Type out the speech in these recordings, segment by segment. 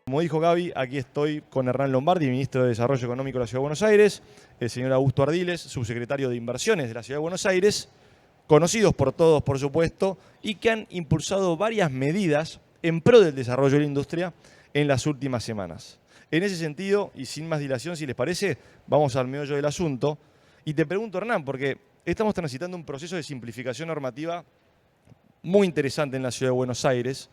Como dijo Gaby, aquí estoy con Hernán Lombardi, ministro de Desarrollo Económico de la Ciudad de Buenos Aires, el señor Augusto Ardiles, subsecretario de Inversiones de la Ciudad de Buenos Aires, conocidos por todos, por supuesto, y que han impulsado varias medidas en pro del desarrollo de la industria en las últimas semanas. En ese sentido, y sin más dilación, si les parece, vamos al meollo del asunto. Y te pregunto, Hernán, porque estamos transitando un proceso de simplificación normativa muy interesante en la Ciudad de Buenos Aires.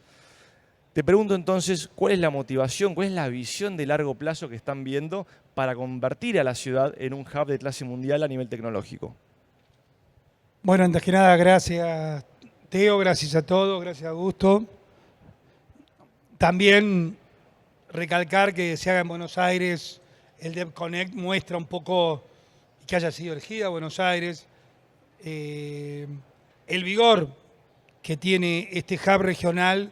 Te pregunto entonces, ¿cuál es la motivación, cuál es la visión de largo plazo que están viendo para convertir a la ciudad en un hub de clase mundial a nivel tecnológico? Bueno, antes que nada, gracias Teo, gracias a todos, gracias Augusto. También recalcar que se haga en Buenos Aires, el DevConnect muestra un poco que haya sido elegida Buenos Aires, el vigor que tiene este hub regional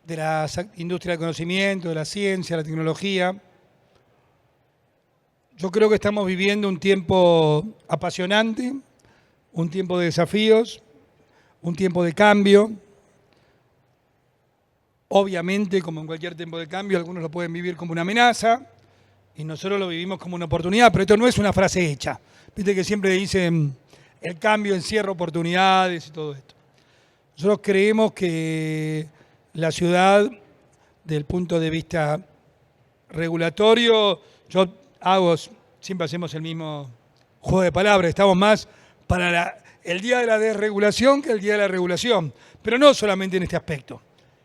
de la industria del conocimiento, de la ciencia, la tecnología. Yo creo que estamos viviendo un tiempo apasionante, un tiempo de desafíos, un tiempo de cambio. Obviamente, como en cualquier tiempo de cambio, algunos lo pueden vivir como una amenaza y nosotros lo vivimos como una oportunidad, pero esto no es una frase hecha. Viste que siempre dicen el cambio encierra oportunidades y todo esto. Nosotros creemos que la ciudad, desde el punto de vista regulatorio, siempre hacemos el mismo juego de palabras, estamos más para el día de la desregulación que el día de la regulación, pero no solamente en este aspecto.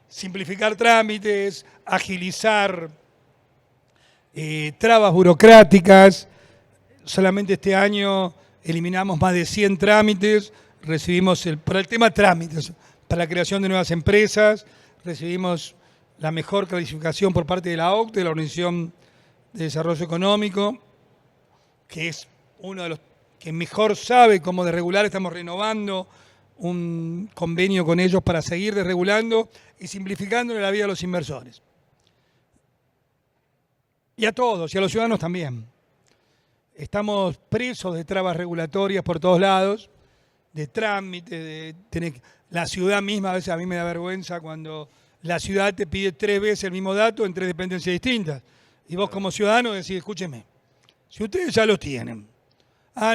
Simplificar trámites, agilizar trabas burocráticas. Solamente este año eliminamos más de 100 trámites, recibimos para el tema trámites, para la creación de nuevas empresas, recibimos la mejor calificación por parte de la OCDE, de la Organización de Desarrollo Económico, que es uno de los que mejor sabe cómo desregular. Estamos renovando un convenio con ellos para seguir desregulando y simplificando la vida a los inversores. Y a todos, y a los ciudadanos también. Estamos presos de trabas regulatorias por todos lados, de trámites, la ciudad misma, a veces a mí me da vergüenza cuando la ciudad te pide 3 veces el mismo dato en 3 dependencias distintas. Y vos como ciudadano decís, escúcheme, si ustedes ya los tienen,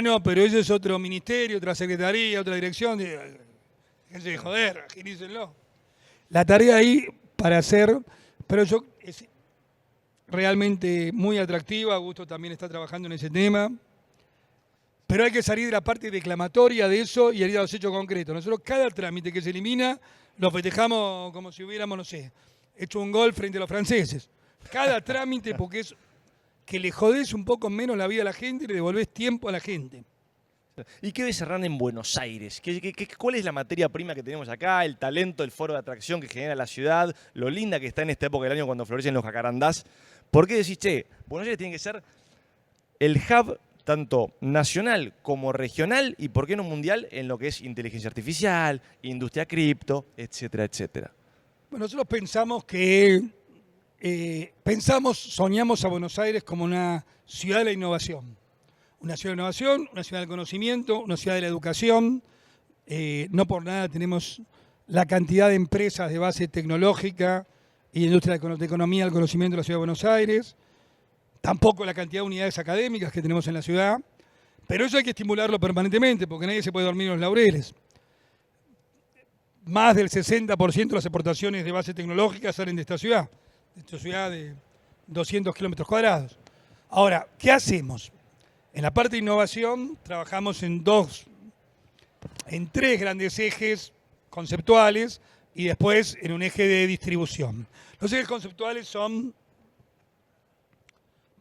no, pero ese es otro ministerio, otra secretaría, otra dirección, déjense de joder, agilícenlo. La tarea ahí para hacer, pero es realmente muy atractiva, Augusto también está trabajando en ese tema, pero hay que salir de la parte declamatoria de eso y ir a los hechos concretos. Nosotros cada trámite que se elimina lo festejamos como si hubiéramos, no sé, hecho un gol frente a los franceses. Cada trámite, porque es que le jodés un poco menos la vida a la gente y le devolvés tiempo a la gente. ¿Y qué ves, Hernán, en Buenos Aires? ¿Cuál es la materia prima que tenemos acá? El talento, el foro de atracción que genera la ciudad, lo linda que está en esta época del año cuando florecen los jacarandás. ¿Por qué decís, Buenos Aires tiene que ser el hub tanto nacional como regional y por qué no mundial en lo que es inteligencia artificial, industria cripto, etcétera, etcétera? Bueno, nosotros soñamos a Buenos Aires como una ciudad de la innovación. Una ciudad de innovación, una ciudad del conocimiento, una ciudad de la educación. No por nada tenemos la cantidad de empresas de base tecnológica y de industria de economía del conocimiento de la ciudad de Buenos Aires. Tampoco la cantidad de unidades académicas que tenemos en la ciudad, pero eso hay que estimularlo permanentemente porque nadie se puede dormir en los laureles. Más del 60% de las exportaciones de base tecnológica salen de esta ciudad de 200 kilómetros cuadrados. Ahora, ¿qué hacemos? En la parte de innovación trabajamos en 3 grandes ejes conceptuales y después en un eje de distribución. Los ejes conceptuales son,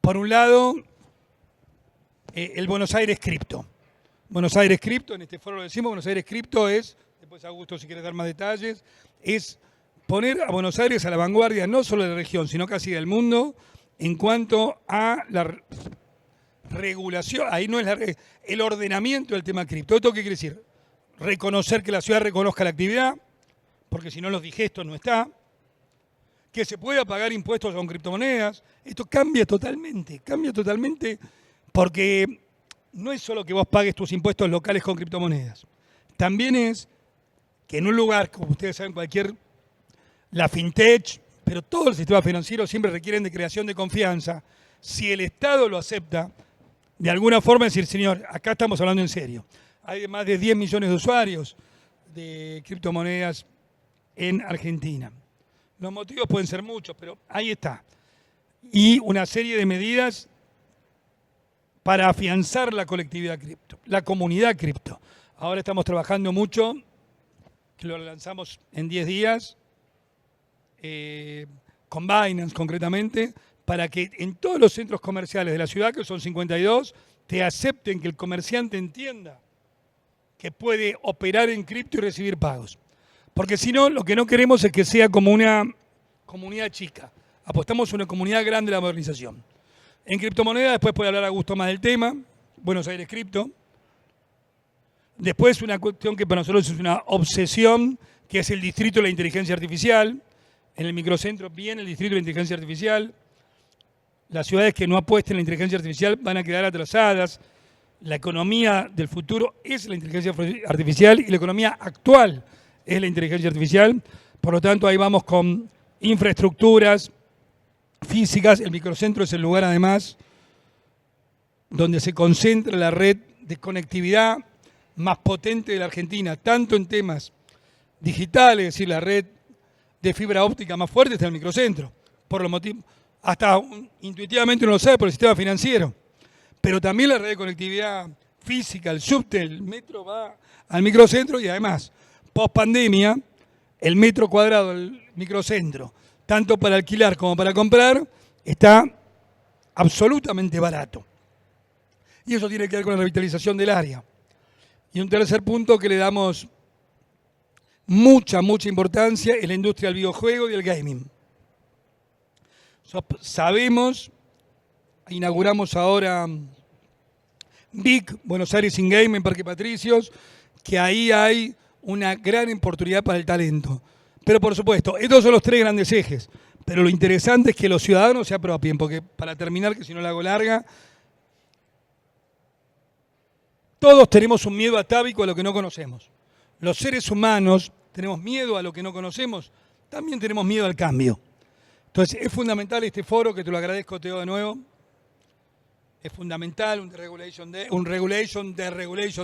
por un lado, el Buenos Aires Cripto. Buenos Aires Cripto, en este foro lo decimos, Buenos Aires Cripto es, después Augusto si quiere dar más detalles, es poner a Buenos Aires a la vanguardia no solo de la región, sino casi del mundo, en cuanto a la regulación, ahí no es el ordenamiento del tema cripto. ¿Esto qué quiere decir? Reconocer que la ciudad reconozca la actividad, porque si no los digestos no está, que se pueda pagar impuestos con criptomonedas. Esto cambia totalmente porque no es solo que vos pagues tus impuestos locales con criptomonedas, también es que en un lugar, como ustedes saben, la fintech, pero todos los sistemas financieros siempre requieren de creación de confianza. Si el Estado lo acepta, de alguna forma decir, señor, acá estamos hablando en serio. Hay más de 10 millones de usuarios de criptomonedas en Argentina. Los motivos pueden ser muchos, pero ahí está. Y una serie de medidas para afianzar la colectividad cripto, la comunidad cripto. Ahora estamos trabajando mucho, que lo lanzamos en 10 días, con Binance concretamente, para que en todos los centros comerciales de la ciudad, que son 52, te acepten, que el comerciante entienda que puede operar en cripto y recibir pagos. Porque si no, lo que no queremos es que sea como una comunidad chica. Apostamos a una comunidad grande de la modernización. En criptomonedas, después puede hablar Augusto más del tema, Buenos Aires Cripto. Después una cuestión que para nosotros es una obsesión, que es el distrito de la inteligencia artificial. En el microcentro viene el distrito de la inteligencia artificial. Las ciudades que no apuesten en la inteligencia artificial van a quedar atrasadas. La economía del futuro es la inteligencia artificial y la economía actual es la inteligencia artificial. Por lo tanto, ahí vamos con infraestructuras físicas. El microcentro es el lugar, además, donde se concentra la red de conectividad más potente de la Argentina, tanto en temas digitales, es decir, la red de fibra óptica más fuerte está en el microcentro. Por los motivos, hasta intuitivamente uno lo sabe por el sistema financiero. Pero también la red de conectividad física, el subte, el metro va al microcentro y además, post pandemia, el metro cuadrado del microcentro, tanto para alquilar como para comprar, está absolutamente barato. Y eso tiene que ver con la revitalización del área. Y un tercer punto que le damos mucha importancia es la industria del videojuego y el gaming. Sabemos, inauguramos ahora Big Buenos Aires in Game en Parque Patricios, que ahí hay una gran oportunidad para el talento. Pero por supuesto, estos son los tres grandes ejes. Pero lo interesante es que los ciudadanos se apropien, porque para terminar, que si no la hago larga, todos tenemos un miedo atávico a lo que no conocemos. Los seres humanos tenemos miedo a lo que no conocemos, también tenemos miedo al cambio. Entonces es fundamental este foro, que te lo agradezco, Teo, de nuevo. Es fundamental un Regulation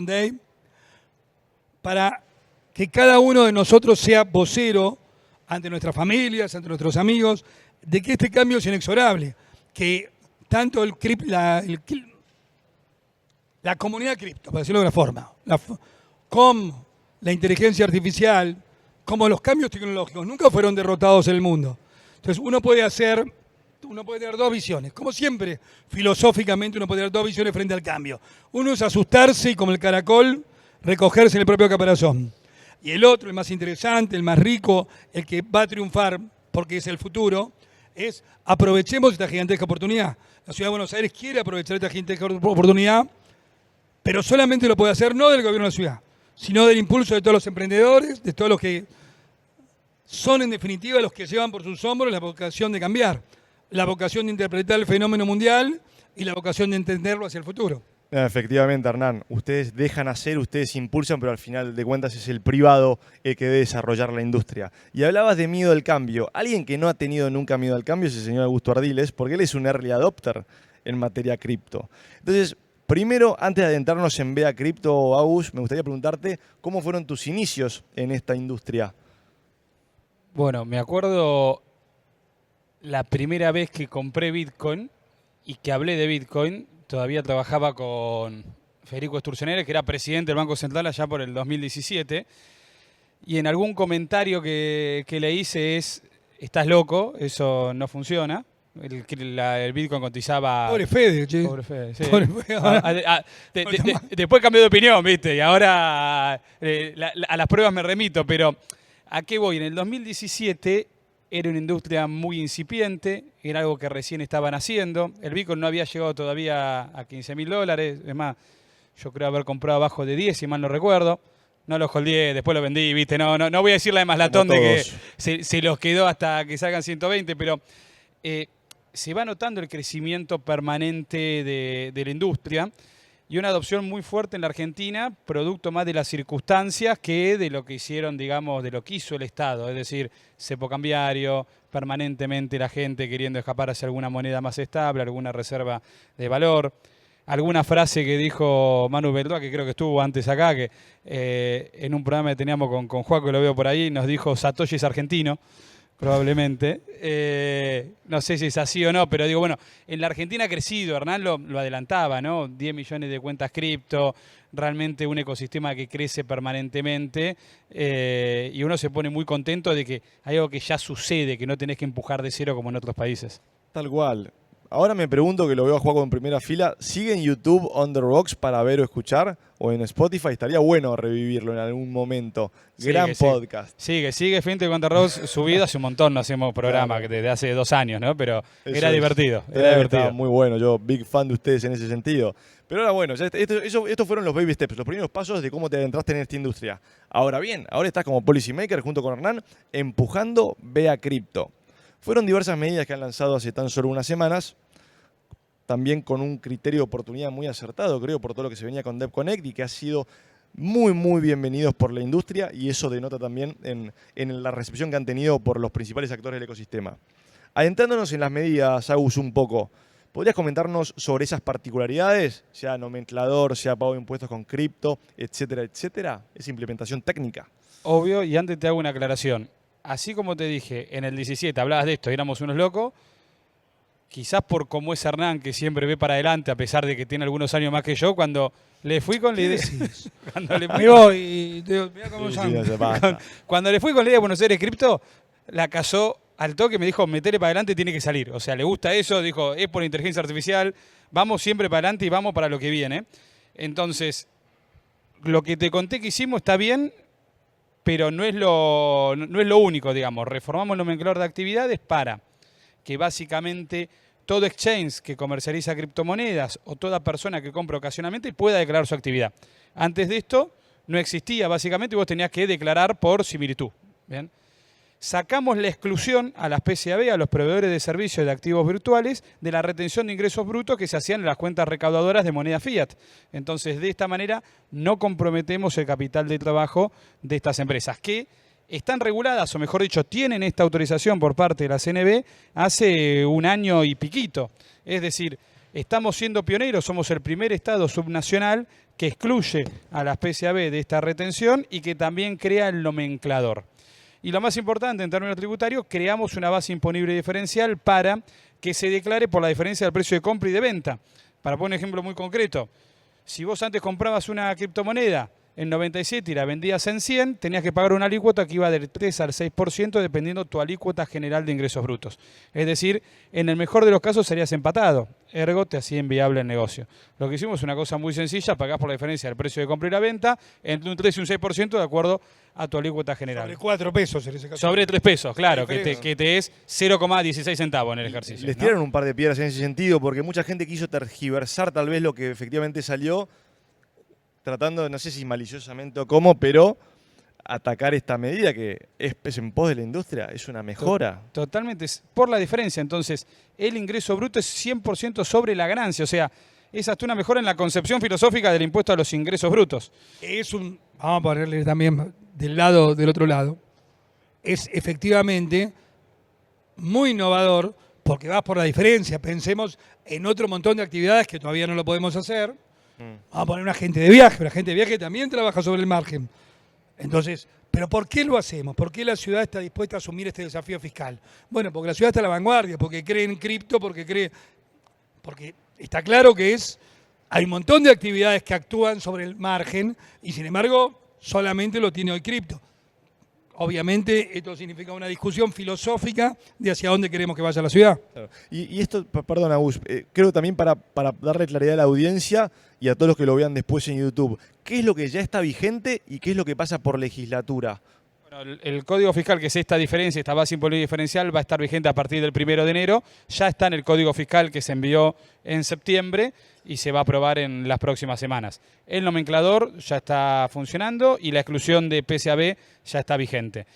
Day, para que cada uno de nosotros sea vocero ante nuestras familias, ante nuestros amigos, de que este cambio es inexorable, que tanto la comunidad cripto, para decirlo de alguna forma, como la inteligencia artificial, como los cambios tecnológicos, nunca fueron derrotados en el mundo. Entonces uno puede tener dos visiones. Como siempre, filosóficamente uno puede tener dos visiones frente al cambio. Uno es asustarse y, como el caracol, recogerse en el propio caparazón. Y el otro, el más interesante, el más rico, el que va a triunfar porque es el futuro, es aprovechemos esta gigantesca oportunidad. La Ciudad de Buenos Aires quiere aprovechar esta gigantesca oportunidad, pero solamente lo puede hacer no del gobierno de la ciudad, sino del impulso de todos los emprendedores, de todos los que son en definitiva los que llevan por sus hombros la vocación de cambiar, la vocación de interpretar el fenómeno mundial y la vocación de entenderlo hacia el futuro. Efectivamente, Hernán, ustedes dejan hacer, ustedes impulsan, pero al final de cuentas es el privado el que debe desarrollar la industria. Y hablabas de miedo al cambio. Alguien que no ha tenido nunca miedo al cambio es el señor Augusto Ardiles, porque él es un early adopter en materia cripto. Entonces, primero, antes de adentrarnos en Vea Cripto, Agus, me gustaría preguntarte cómo fueron tus inicios en esta industria. Bueno, me acuerdo la primera vez que compré Bitcoin y que hablé de Bitcoin. Todavía trabajaba con Federico Sturzenegger, que era presidente del Banco Central allá por el 2017. Y en algún comentario que le hice es, estás loco, eso no funciona. El Bitcoin cotizaba... Pobre Fede, che. Pobre Fede, sí. Pobre Fede. Después cambió de opinión, ¿viste? Y ahora a las pruebas me remito, pero ¿a qué voy? En el 2017 era una industria muy incipiente, era algo que recién estaban haciendo. El Bitcoin no había llegado todavía a $15.000. Es más, yo creo haber comprado abajo de 10, si mal no recuerdo. No lo holdeé, después lo vendí, ¿viste? No voy a decirle además latón de que se los quedó hasta que salgan 120, pero se va notando el crecimiento permanente de la industria. y una adopción muy fuerte en la Argentina, producto más de las circunstancias que de lo que hicieron, digamos, de lo que hizo el Estado. Es decir, cepo cambiario, permanentemente la gente queriendo escapar hacia alguna moneda más estable, alguna reserva de valor. Alguna frase que dijo Manu Beldua, que creo que estuvo antes acá, que en un programa que teníamos con Juaco, que lo veo por ahí, nos dijo Satoshi es argentino, probablemente. No sé si es así o no, pero digo, bueno, en la Argentina ha crecido, Hernán lo adelantaba, ¿no? 10 millones de cuentas cripto, realmente un ecosistema que crece permanentemente y uno se pone muy contento de que hay algo que ya sucede, que no tenés que empujar de cero como en otros países. Tal cual. Ahora me pregunto, que lo veo a Juaco en primera fila, ¿sigue en YouTube On The Rocks para ver o escuchar? ¿O en Spotify? Estaría bueno revivirlo en algún momento. Gran podcast. Sigue, Finta Contra Rocks subido hace un montón, no hacemos programa, que desde hace 2 años, ¿no? Pero era divertido. Era divertido. Estaba muy bueno, yo big fan de ustedes en ese sentido. Pero ahora bueno, ya estos fueron los baby steps, los primeros pasos de cómo te adentraste en esta industria. Ahora bien, ahora estás como policy maker junto con Hernán, empujando Vea Cripto. Fueron diversas medidas que han lanzado hace tan solo unas semanas, también con un criterio de oportunidad muy acertado, creo, por todo lo que se venía con DevConnect y que ha sido muy bienvenidos por la industria, y eso denota también en la recepción que han tenido por los principales actores del ecosistema. Adentrándonos en las medidas, Agus, un poco, ¿podrías comentarnos sobre esas particularidades, sea nomenclador, sea pago de impuestos con cripto, etcétera, etcétera? Esa implementación técnica. Obvio, y antes te hago una aclaración. Así como te dije, en el 17 hablabas de esto, éramos unos locos. Quizás por cómo es Hernán, que siempre ve para adelante, a pesar de que tiene algunos años más que yo, cuando le fui con la idea... Cuando le fui con la idea de Buenos Aires Cripto, la casó al toque, me dijo, metele para adelante, tiene que salir. O sea, le gusta eso, dijo, es por inteligencia artificial, vamos siempre para adelante y vamos para lo que viene. Entonces, lo que te conté que hicimos está bien, pero no es lo único, digamos. Reformamos el nomenclador de actividades para que básicamente todo exchange que comercializa criptomonedas o toda persona que compra ocasionalmente pueda declarar su actividad. Antes de esto no existía, básicamente, y vos tenías que declarar por similitud. ¿Bien? Sacamos la exclusión a las PCAB, a los proveedores de servicios de activos virtuales, de la retención de ingresos brutos que se hacían en las cuentas recaudadoras de moneda fiat. Entonces, de esta manera, no comprometemos el capital de trabajo de estas empresas, que están reguladas, o mejor dicho, tienen esta autorización por parte de la CNB hace 1 año y piquito. Es decir, estamos siendo pioneros, somos el primer Estado subnacional que excluye a las PCAB de esta retención y que también crea el nomenclador. Y lo más importante, en términos tributarios, creamos una base imponible diferencial para que se declare por la diferencia del precio de compra y de venta. Para poner un ejemplo muy concreto, si vos antes comprabas una criptomoneda en 97 y la vendías en 100, tenías que pagar una alícuota que iba del 3 al 6% dependiendo tu alícuota general de ingresos brutos. Es decir, en el mejor de los casos serías empatado, ergo te hacía inviable el negocio. Lo que hicimos es una cosa muy sencilla, pagás por la diferencia del precio de compra y la venta entre un 3 y un 6% de acuerdo a tu alícuota general. Sobre 4 pesos en ese caso. Sobre 3 pesos, claro, que te es 0,16 centavos en el ejercicio. Les ¿no? tiraron un par de piedras en ese sentido, porque mucha gente quiso tergiversar tal vez lo que efectivamente salió, tratando, no sé si maliciosamente o cómo, pero atacar esta medida que es en pos de la industria, es una mejora. Totalmente, es por la diferencia. Entonces, el ingreso bruto es 100% sobre la ganancia, o sea, es hasta una mejora en la concepción filosófica del impuesto a los ingresos brutos. Vamos a ponerle también del otro lado, es efectivamente muy innovador porque vas por la diferencia. Pensemos en otro montón de actividades que todavía no lo podemos hacer. Vamos a poner un agente de viaje, pero el agente de viaje también trabaja sobre el margen. Entonces, ¿pero por qué lo hacemos? ¿Por qué la ciudad está dispuesta a asumir este desafío fiscal? Bueno, porque la ciudad está a la vanguardia, porque cree en cripto, porque está claro que hay un montón de actividades que actúan sobre el margen y sin embargo solamente lo tiene hoy cripto. Obviamente esto significa una discusión filosófica de hacia dónde queremos que vaya la ciudad. Claro. Y esto, perdón Agus, creo también para darle claridad a la audiencia y a todos los que lo vean después en YouTube, ¿qué es lo que ya está vigente y qué es lo que pasa por legislatura? Bueno, el código fiscal, que es esta diferencia, esta base imponible diferencial, va a estar vigente a partir del 1 de enero. Ya está en el código fiscal que se envió en septiembre y se va a aprobar en las próximas semanas. El nomenclador ya está funcionando y la exclusión de PCAB ya está vigente.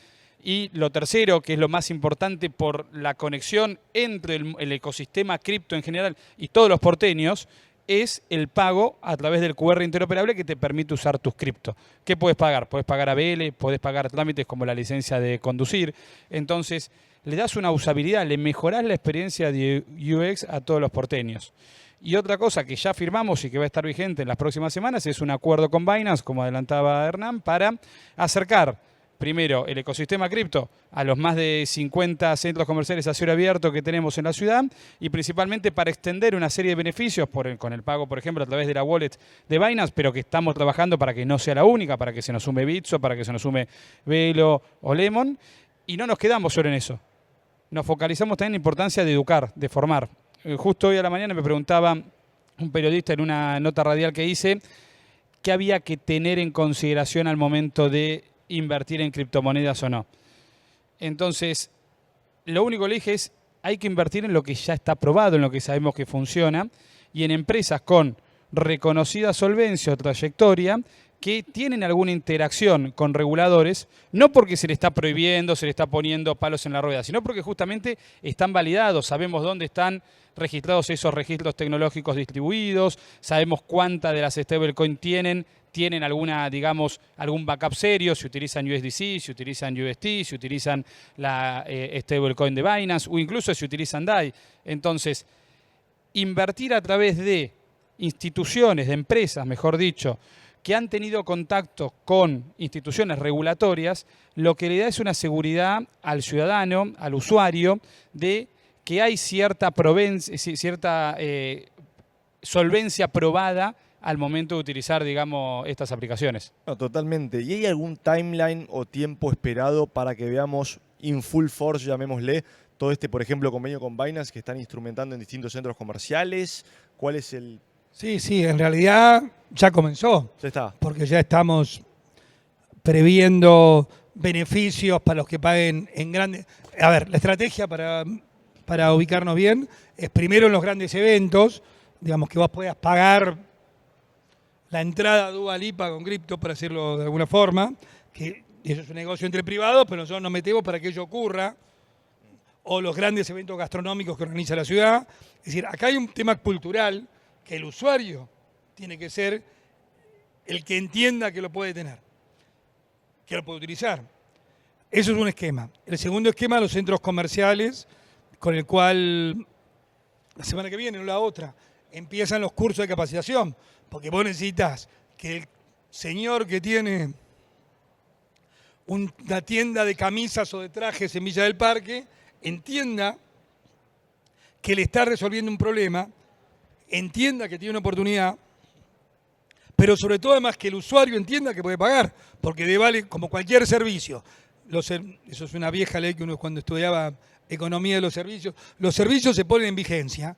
Y lo tercero, que es lo más importante por la conexión entre el ecosistema cripto en general y todos los porteños, es el pago a través del QR interoperable que te permite usar tus cripto. ¿Qué puedes pagar? Puedes pagar ABL, puedes pagar trámites como la licencia de conducir. Entonces, le das una usabilidad, le mejorás la experiencia de UX a todos los porteños. Y otra cosa que ya firmamos y que va a estar vigente en las próximas semanas es un acuerdo con Binance, como adelantaba Hernán, para acercar primero el ecosistema cripto a los más de 50 centros comerciales a cielo abierto que tenemos en la ciudad y principalmente para extender una serie de beneficios con el pago, por ejemplo, a través de la wallet de Binance, pero que estamos trabajando para que no sea la única, para que se nos sume Bitso, para que se nos sume Velo o Lemon. Y no nos quedamos solo en eso. Nos focalizamos también en la importancia de educar, de formar. Justo hoy a la mañana me preguntaba un periodista en una nota radial que hice qué había que tener en consideración al momento de invertir en criptomonedas o no. Entonces, lo único que le dije es, hay que invertir en lo que ya está probado, en lo que sabemos que funciona, y en empresas con reconocida solvencia o trayectoria que tienen alguna interacción con reguladores, no porque se le está prohibiendo, se le está poniendo palos en la rueda, sino porque justamente están validados, sabemos dónde están registrados esos registros tecnológicos distribuidos, sabemos cuántas de las stablecoin tienen alguna, digamos, algún backup serio, si utilizan USDC, si utilizan UST, si utilizan la stablecoin de Binance o incluso si utilizan DAI. Entonces, invertir a través de instituciones, de empresas, mejor dicho, que han tenido contacto con instituciones regulatorias, lo que le da es una seguridad al ciudadano, al usuario, de que hay cierta solvencia probada al momento de utilizar, digamos, estas aplicaciones. No, totalmente. ¿Y hay algún timeline o tiempo esperado para que veamos in full force, llamémosle, todo este, por ejemplo, convenio con Binance que están instrumentando en distintos centros comerciales? ¿Cuál es el...? Sí, en realidad ya comenzó. Ya está. Porque ya estamos previendo beneficios para los que paguen en grandes... A ver, la estrategia para ubicarnos bien es primero en los grandes eventos, digamos que vos puedas pagar la entrada a Dua Lipa con cripto, para decirlo de alguna forma, que eso es un negocio entre privados, pero nosotros nos metemos para que ello ocurra, o los grandes eventos gastronómicos que organiza la ciudad. Es decir, acá hay un tema cultural que el usuario tiene que ser el que entienda que lo puede tener, que lo puede utilizar. Eso es un esquema. El segundo esquema, los centros comerciales, con el cual la semana que viene, no la otra, empiezan los cursos de capacitación, porque vos necesitas que el señor que tiene una tienda de camisas o de trajes en Villa del Parque entienda que le está resolviendo un problema, entienda que tiene una oportunidad, pero sobre todo además que el usuario entienda que puede pagar, porque vale como cualquier servicio. Eso es una vieja ley que uno cuando estudiaba economía de los servicios se ponen en vigencia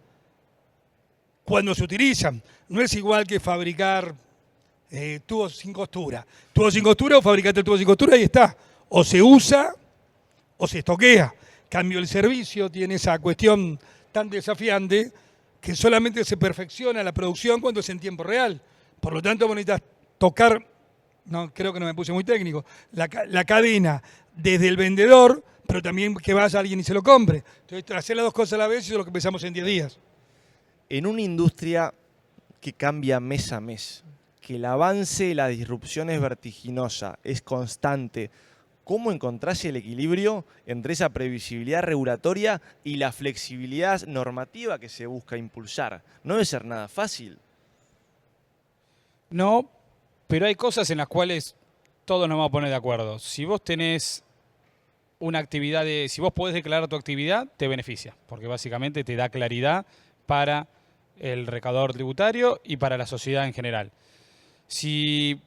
cuando se utilizan. No es igual que fabricar tubos sin costura. Tubos sin costura o fabricarte el tubo sin costura y está. O se usa o se estoquea. Cambio, el servicio tiene esa cuestión tan desafiante que solamente se perfecciona la producción cuando es en tiempo real. Por lo tanto, vos necesitas tocar, no, creo que no me puse muy técnico, la cadena desde el vendedor, pero también que vaya alguien y se lo compre. Entonces, hacer las dos cosas a la vez es lo que empezamos en 10 días. En una industria que cambia mes a mes, que el avance y la disrupción es vertiginosa, es constante, ¿cómo encontrás el equilibrio entre esa previsibilidad regulatoria y la flexibilidad normativa que se busca impulsar? No debe ser nada fácil. No, pero hay cosas en las cuales todos nos vamos a poner de acuerdo. Si vos tenés una actividad, si vos podés declarar tu actividad, te beneficia, porque básicamente te da claridad para el recaudador tributario y para la sociedad en general. Si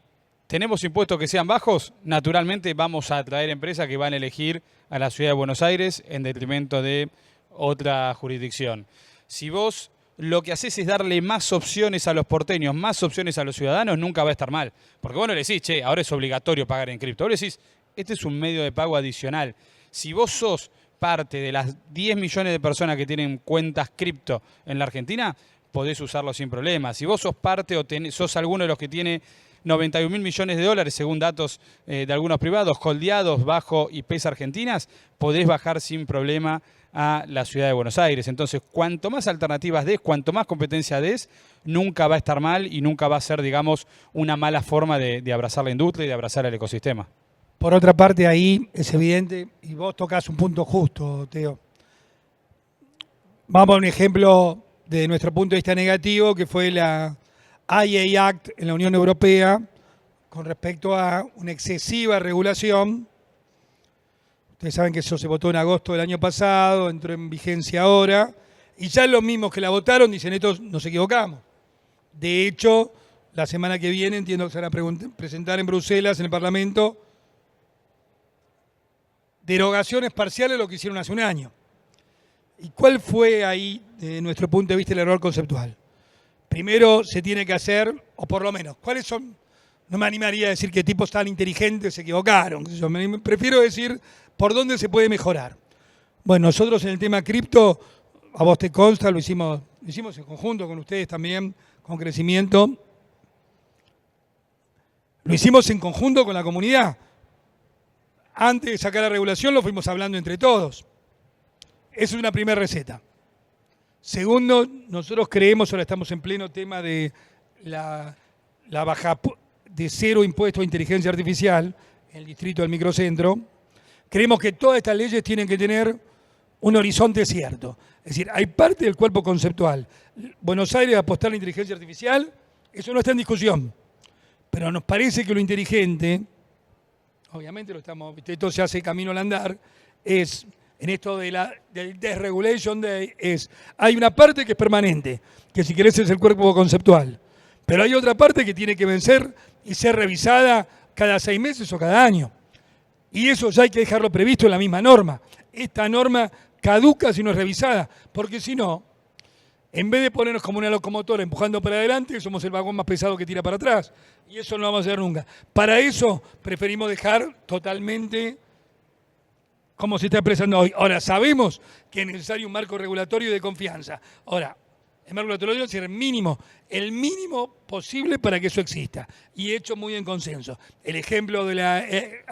tenemos impuestos que sean bajos, naturalmente vamos a atraer empresas que van a elegir a la ciudad de Buenos Aires en detrimento de otra jurisdicción. Si vos lo que haces es darle más opciones a los porteños, más opciones a los ciudadanos, nunca va a estar mal. Porque vos no le decís, che, ahora es obligatorio pagar en cripto. Vos le decís, este es un medio de pago adicional. Si vos sos parte de las 10 millones de personas que tienen cuentas cripto en la Argentina, podés usarlo sin problema. Si vos sos parte o sos alguno de los que tiene 91.000 millones de dólares, según datos de algunos privados, holdeados bajo IPs argentinas, podés bajar sin problema a la ciudad de Buenos Aires. Entonces, cuanto más alternativas des, cuanto más competencia des, nunca va a estar mal y nunca va a ser, digamos, una mala forma de abrazar la industria y de abrazar el ecosistema. Por otra parte, ahí es evidente, y vos tocás un punto justo, Teo. Vamos a un ejemplo de nuestro punto de vista negativo, que fue la IA Act en la Unión Europea con respecto a una excesiva regulación. Ustedes saben que eso se votó en agosto del año pasado, entró en vigencia ahora, y ya los mismos que la votaron dicen, estos nos equivocamos. De hecho, la semana que viene entiendo que se van a presentar en Bruselas, en el Parlamento, derogaciones parciales de lo que hicieron hace un año. ¿Y cuál fue ahí, de nuestro punto de vista, el error conceptual? Primero se tiene que hacer, o por lo menos, ¿cuáles son? No me animaría a decir que tipos tan inteligentes se equivocaron. Yo prefiero decir por dónde se puede mejorar. Bueno, nosotros en el tema cripto, a vos te consta, lo hicimos en conjunto con ustedes también, con Crecimiento. Lo hicimos en conjunto con la comunidad. Antes de sacar la regulación lo fuimos hablando entre todos. Esa es una primera receta. Segundo, nosotros creemos, ahora estamos en pleno tema de la baja de cero impuesto a inteligencia artificial en el distrito del microcentro. Creemos que todas estas leyes tienen que tener un horizonte cierto. Es decir, hay parte del cuerpo conceptual. Buenos Aires apostar a la inteligencia artificial, eso no está en discusión. Pero nos parece que lo inteligente, obviamente esto se hace camino al andar, es en esto del Desregulation Day, hay una parte que es permanente, que si querés es el cuerpo conceptual, pero hay otra parte que tiene que vencer y ser revisada cada 6 meses o cada año. Y eso ya hay que dejarlo previsto en la misma norma. Esta norma caduca si no es revisada, porque si no, en vez de ponernos como una locomotora empujando para adelante, somos el vagón más pesado que tira para atrás. Y eso no lo vamos a hacer nunca. Para eso preferimos dejar totalmente como se está expresando hoy. Ahora, sabemos que es necesario un marco regulatorio de confianza. Ahora, el marco regulatorio debe ser el mínimo posible para que eso exista. Y hecho muy en consenso. El ejemplo de la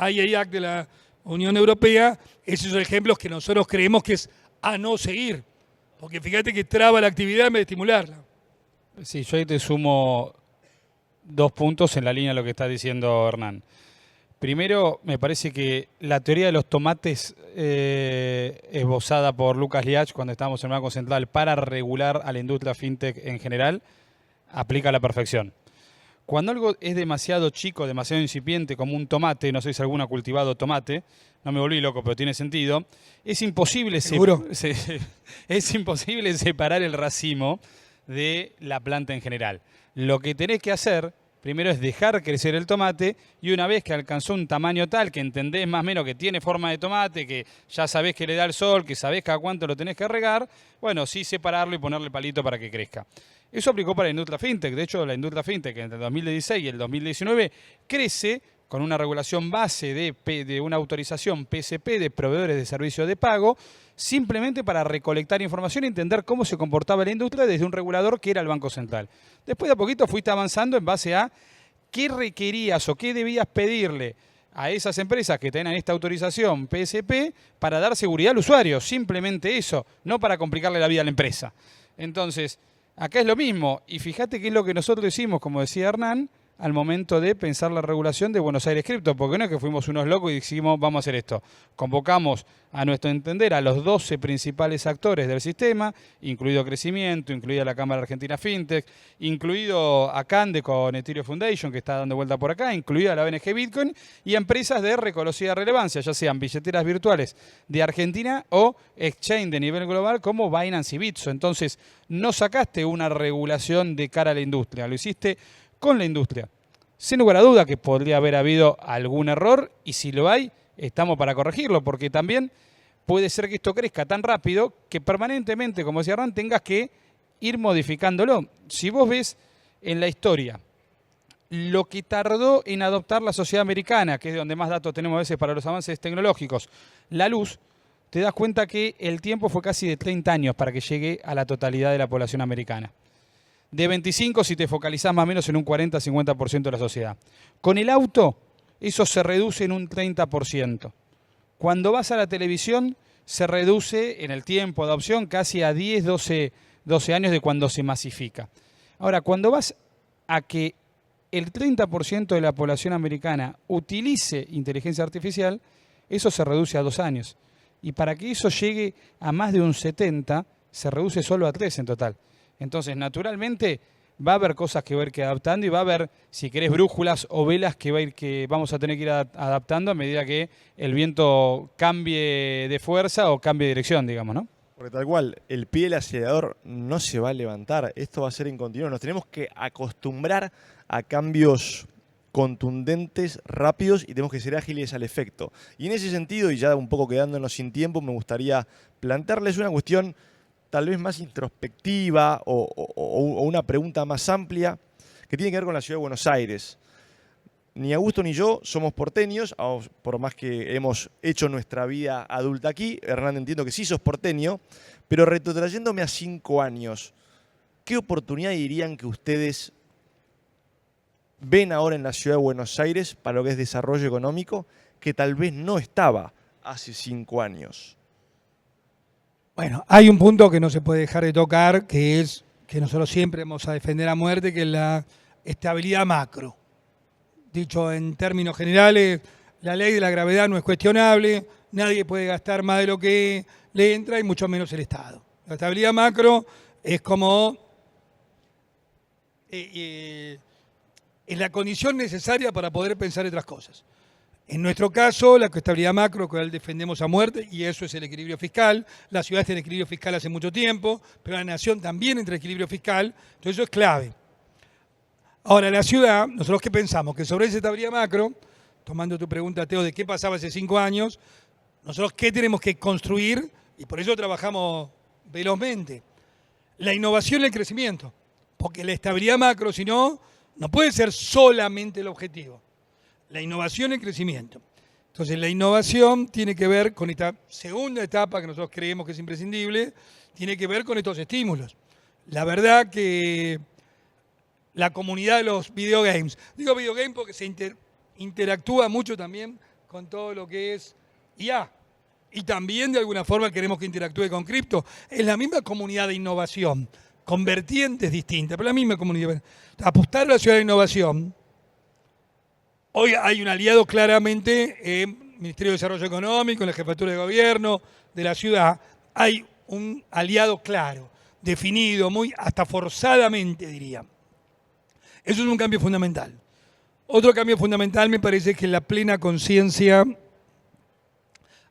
IA Act de la Unión Europea, esos son ejemplos que nosotros creemos que es a no seguir. Porque fíjate que traba la actividad en vez de estimularla. Sí, yo ahí te sumo 2 puntos en la línea de lo que está diciendo Hernán. Primero, me parece que la teoría de los tomates esbozada por Lucas Liach cuando estábamos en el Banco Central para regular a la industria fintech en general, aplica a la perfección. Cuando algo es demasiado chico, demasiado incipiente, como un tomate, no sé si alguno ha cultivado tomate, no me volví loco, pero tiene sentido, es imposible, es imposible separar el racimo de la planta en general. Lo que tenés que hacer primero es dejar crecer el tomate y una vez que alcanzó un tamaño tal que entendés más o menos que tiene forma de tomate, que ya sabés que le da el sol, que sabés cada cuánto lo tenés que regar, bueno, sí separarlo y ponerle palito para que crezca. Eso aplicó para la industria fintech. De hecho, la industria fintech entre el 2016 y el 2019 crece con una regulación base de una autorización PSP de proveedores de servicios de pago, simplemente para recolectar información y entender cómo se comportaba la industria desde un regulador que era el Banco Central. Después de a poquito fuiste avanzando en base a qué requerías o qué debías pedirle a esas empresas que tengan esta autorización PSP para dar seguridad al usuario, simplemente eso, no para complicarle la vida a la empresa. Entonces, acá es lo mismo, y fíjate qué es lo que nosotros hicimos, como decía Hernán, al momento de pensar la regulación de Buenos Aires Cripto, porque no es que fuimos unos locos y dijimos vamos a hacer esto. Convocamos, a nuestro entender, a los 12 principales actores del sistema, incluido Crecimiento, incluida la Cámara Argentina Fintech, incluido a Cande con Ethereum Foundation, que está dando vuelta por acá, incluida la BNG Bitcoin, y empresas de reconocida relevancia, ya sean billeteras virtuales de Argentina o exchange de nivel global como Binance y Bitso. Entonces, no sacaste una regulación de cara a la industria, lo hiciste con la industria. Sin lugar a duda que podría haber habido algún error y si lo hay, estamos para corregirlo, porque también puede ser que esto crezca tan rápido que permanentemente, como decía Hernán, tengas que ir modificándolo. Si vos ves en la historia lo que tardó en adoptar la sociedad americana, que es de donde más datos tenemos a veces para los avances tecnológicos, la luz, te das cuenta que el tiempo fue casi de 30 años para que llegue a la totalidad de la población americana. De 25 si te focalizás más o menos en un 40-50% de la sociedad. Con el auto, eso se reduce en un 30%. Cuando vas a la televisión, se reduce en el tiempo de adopción casi a 10, 12 años de cuando se masifica. Ahora, cuando vas a que el 30% de la población americana utilice inteligencia artificial, eso se reduce a 2 años. Y para que eso llegue a más de un 70%, se reduce solo a 3 en total. Entonces, naturalmente, va a haber cosas que va a ir que adaptando y va a haber, si querés, brújulas o velas que vamos a tener que ir adaptando a medida que el viento cambie de fuerza o cambie de dirección, digamos, ¿no? Porque tal cual, el pie del acelerador no se va a levantar. Esto va a ser en continuo. Nos tenemos que acostumbrar a cambios contundentes, rápidos, y tenemos que ser ágiles al efecto. Y en ese sentido, y ya un poco quedándonos sin tiempo, me gustaría plantearles una cuestión tal vez más introspectiva o una pregunta más amplia que tiene que ver con la ciudad de Buenos Aires. Ni Augusto ni yo somos porteños, por más que hemos hecho nuestra vida adulta aquí. Hernán, entiendo que sí sos porteño, pero retrotrayéndome a 5 años, ¿qué oportunidad dirían que ustedes ven ahora en la ciudad de Buenos Aires para lo que es desarrollo económico que tal vez no estaba hace 5 años? Bueno, hay un punto que no se puede dejar de tocar, que es que nosotros siempre vamos a defender a muerte, que es la estabilidad macro. Dicho en términos generales, la ley de la gravedad no es cuestionable, nadie puede gastar más de lo que le entra y mucho menos el Estado. La estabilidad macro es como es la condición necesaria para poder pensar otras cosas. En nuestro caso, la estabilidad macro, que defendemos a muerte, y eso es el equilibrio fiscal. La ciudad está en equilibrio fiscal hace mucho tiempo, pero la nación también entra en equilibrio fiscal, entonces eso es clave. Ahora, la ciudad, nosotros qué pensamos, que sobre esa estabilidad macro, tomando tu pregunta, Teo, de qué pasaba hace 5 años, nosotros qué tenemos que construir, y por eso trabajamos velozmente, la innovación y el crecimiento, porque la estabilidad macro, si no, no puede ser solamente el objetivo. La innovación y el crecimiento. Entonces, la innovación tiene que ver con esta segunda etapa que nosotros creemos que es imprescindible, tiene que ver con estos estímulos. La verdad que la comunidad de los videogames, digo videogames porque se interactúa mucho también con todo lo que es IA. Y también de alguna forma queremos que interactúe con cripto. Es la misma comunidad de innovación, con vertientes distintas, pero la misma comunidad. Apostar a la ciudad de innovación. Hoy hay un aliado claramente en el Ministerio de Desarrollo Económico, en la Jefatura de Gobierno de la ciudad. Hay un aliado claro, definido, muy hasta forzadamente diría. Eso es un cambio fundamental. Otro cambio fundamental me parece que es la plena conciencia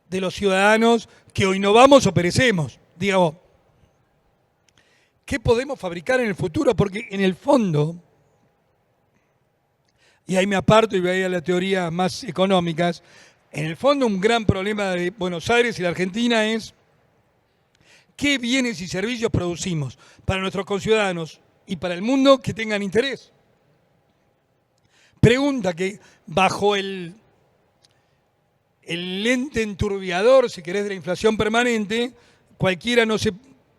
de los ciudadanos que o innovamos o perecemos. Digamos, ¿qué podemos fabricar en el futuro? Porque en el fondo, y ahí me aparto y voy a las teorías más económicas, en el fondo un gran problema de Buenos Aires y la Argentina es qué bienes y servicios producimos para nuestros conciudadanos y para el mundo que tengan interés. Pregunta que bajo el lente enturbiador, si querés, de la inflación permanente, cualquiera no se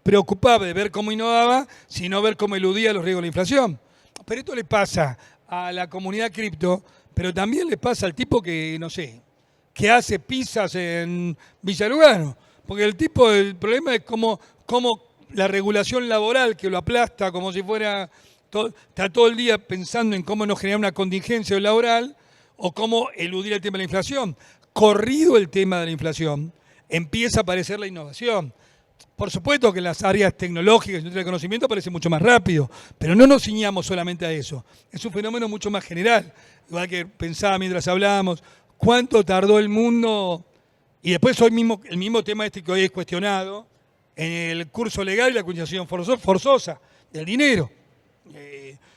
preocupaba de ver cómo innovaba, sino ver cómo eludía los riesgos de la inflación. Pero esto le pasa a la comunidad cripto, pero también le pasa al tipo que, no sé, que hace pizzas en Villa Lugano. Porque el problema es cómo la regulación laboral que lo aplasta como si fuera, está todo el día pensando en cómo no generar una contingencia laboral o cómo eludir el tema de la inflación. Corrido el tema de la inflación, empieza a aparecer la innovación. Por supuesto que en las áreas tecnológicas y del conocimiento aparece mucho más rápido, pero no nos ciñamos solamente a eso. Es un fenómeno mucho más general. Igual que pensaba mientras hablábamos, ¿cuánto tardó el mundo? Y después el mismo tema que hoy es cuestionado en el curso legal y la acuñación forzosa del dinero.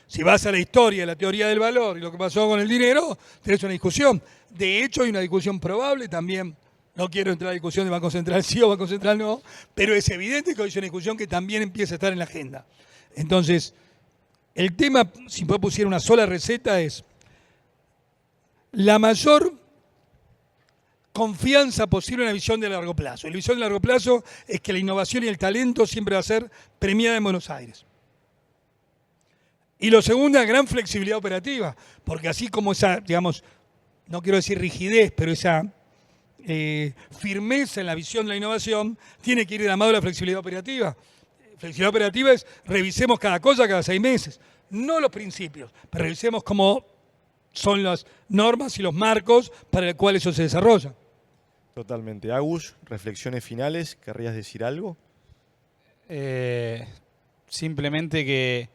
Si vas a la historia, la teoría del valor y lo que pasó con el dinero, tenés una discusión. De hecho, hay una discusión probable también. No quiero entrar a la discusión de Banco Central sí o Banco Central no, pero es evidente que hoy es una discusión que también empieza a estar en la agenda. Entonces, el tema, si yo pusiera una sola receta, es la mayor confianza posible en la visión de largo plazo. Y la visión de largo plazo es que la innovación y el talento siempre va a ser premiada en Buenos Aires. Y lo segundo, gran flexibilidad operativa, porque así como esa, digamos, no quiero decir rigidez, pero esa firmeza en la visión de la innovación, tiene que ir de la mano de la flexibilidad operativa. Flexibilidad operativa es revisemos cada cosa cada 6 meses, no los principios, pero revisemos cómo son las normas y los marcos para el cual eso se desarrolla. Totalmente. Agus, reflexiones finales, ¿querrías decir algo? Simplemente que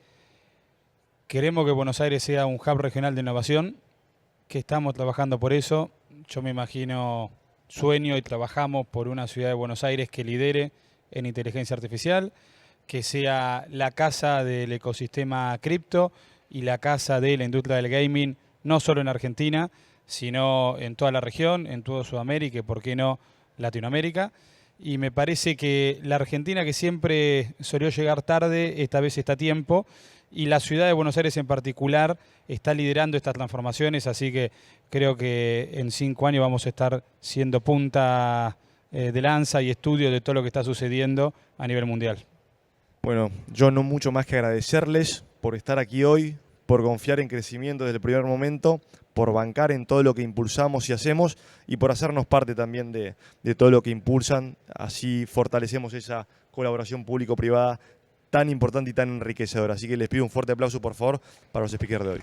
queremos que Buenos Aires sea un hub regional de innovación, que estamos trabajando por eso. Yo me imagino, sueño y trabajamos por una ciudad de Buenos Aires que lidere en inteligencia artificial, que sea la casa del ecosistema cripto y la casa de la industria del gaming, no solo en Argentina, sino en toda la región, en toda Sudamérica y, por qué no, Latinoamérica. Y me parece que la Argentina, que siempre solió llegar tarde, esta vez está a tiempo, y la ciudad de Buenos Aires en particular está liderando estas transformaciones, así que creo que en 5 años vamos a estar siendo punta de lanza y estudio de todo lo que está sucediendo a nivel mundial. Bueno, yo no mucho más que agradecerles por estar aquí hoy, por confiar en crecimiento desde el primer momento, por bancar en todo lo que impulsamos y hacemos y por hacernos parte también de todo lo que impulsan. Así fortalecemos esa colaboración público-privada tan importante y tan enriquecedora. Así que les pido un fuerte aplauso, por favor, para los speakers de hoy.